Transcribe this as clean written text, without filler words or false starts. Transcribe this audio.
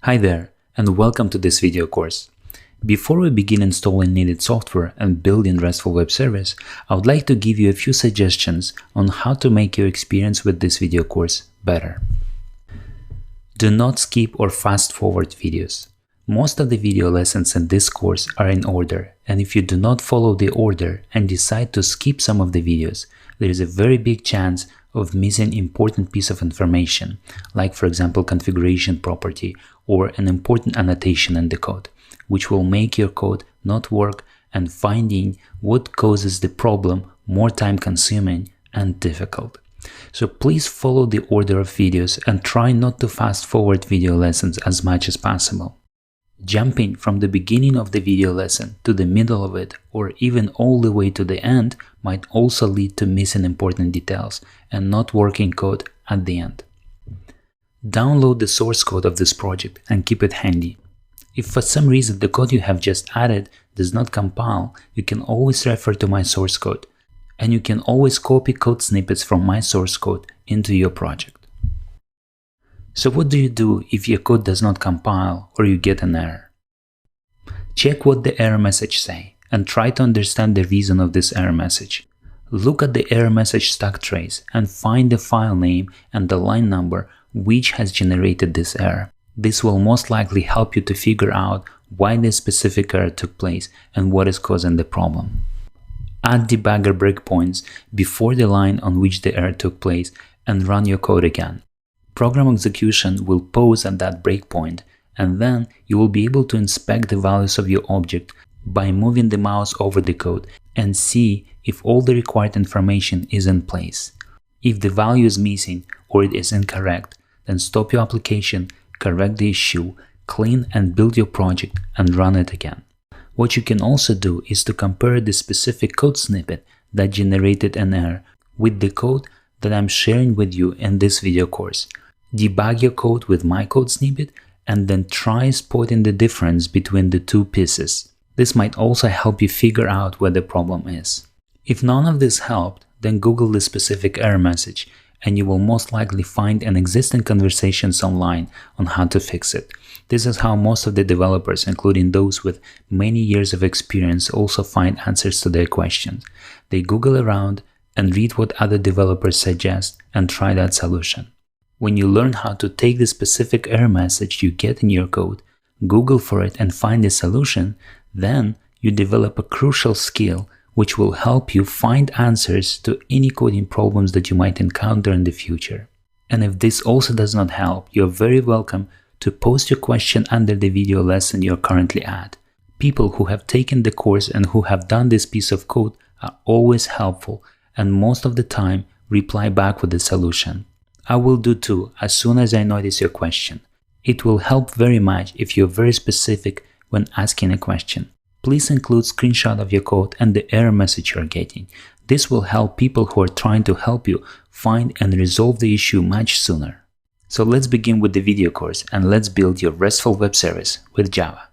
Hi there, and welcome to this video course. Before we begin installing needed software and building RESTful web service, I would like to give you a few suggestions on how to make your experience with this video course better. Do not skip or fast forward videos. Most of the video lessons in this course are in order, and if you do not follow the order and decide to skip some of the videos, there is a very big chance of missing important piece of information, like for example configuration property or an important annotation in the code, which will make your code not work and finding what causes the problem more time consuming and difficult. So please follow the order of videos and try not to fast forward video lessons as much as possible. Jumping from the beginning of the video lesson to the middle of it or even all the way to the end might also lead to missing important details and not working code at the end. Download the source code of this project and keep it handy. If for some reason the code you have just added does not compile, you can always refer to my source code, and you can always copy code snippets from my source code into your project. So what do you do if your code does not compile or you get an error? Check what the error message says and try to understand the reason of this error message. Look at the error message stack trace and find the file name and the line number which has generated this error. This will most likely help you to figure out why this specific error took place and what is causing the problem. Add debugger breakpoints before the line on which the error took place and run your code again. Program execution will pause at that breakpoint, and then you will be able to inspect the values of your object by moving the mouse over the code and see if all the required information is in place. If the value is missing or it is incorrect, then stop your application, correct the issue, clean and build your project and run it again. What you can also do is to compare the specific code snippet that generated an error with the code that I'm sharing with you in this video course. Debug your code with my code snippet and then try spotting the difference between the two pieces. This might also help you figure out where the problem is. If none of this helped, then Google the specific error message and you will most likely find an existing conversations online on how to fix it. This is how most of the developers, including those with many years of experience, also find answers to their questions. They Google around and read what other developers suggest and try that solution. When you learn how to take the specific error message you get in your code, Google for it and find a solution, then you develop a crucial skill which will help you find answers to any coding problems that you might encounter in the future. And if this also does not help, you're very welcome to post your question under the video lesson you're currently at. People who have taken the course and who have done this piece of code are always helpful and most of the time reply back with a solution. I will do too as soon as I notice your question. It will help very much if you're very specific when asking a question. Please include screenshot of your code and the error message you're getting. This will help people who are trying to help you find and resolve the issue much sooner. So let's begin with the video course and let's build your RESTful web service with Java.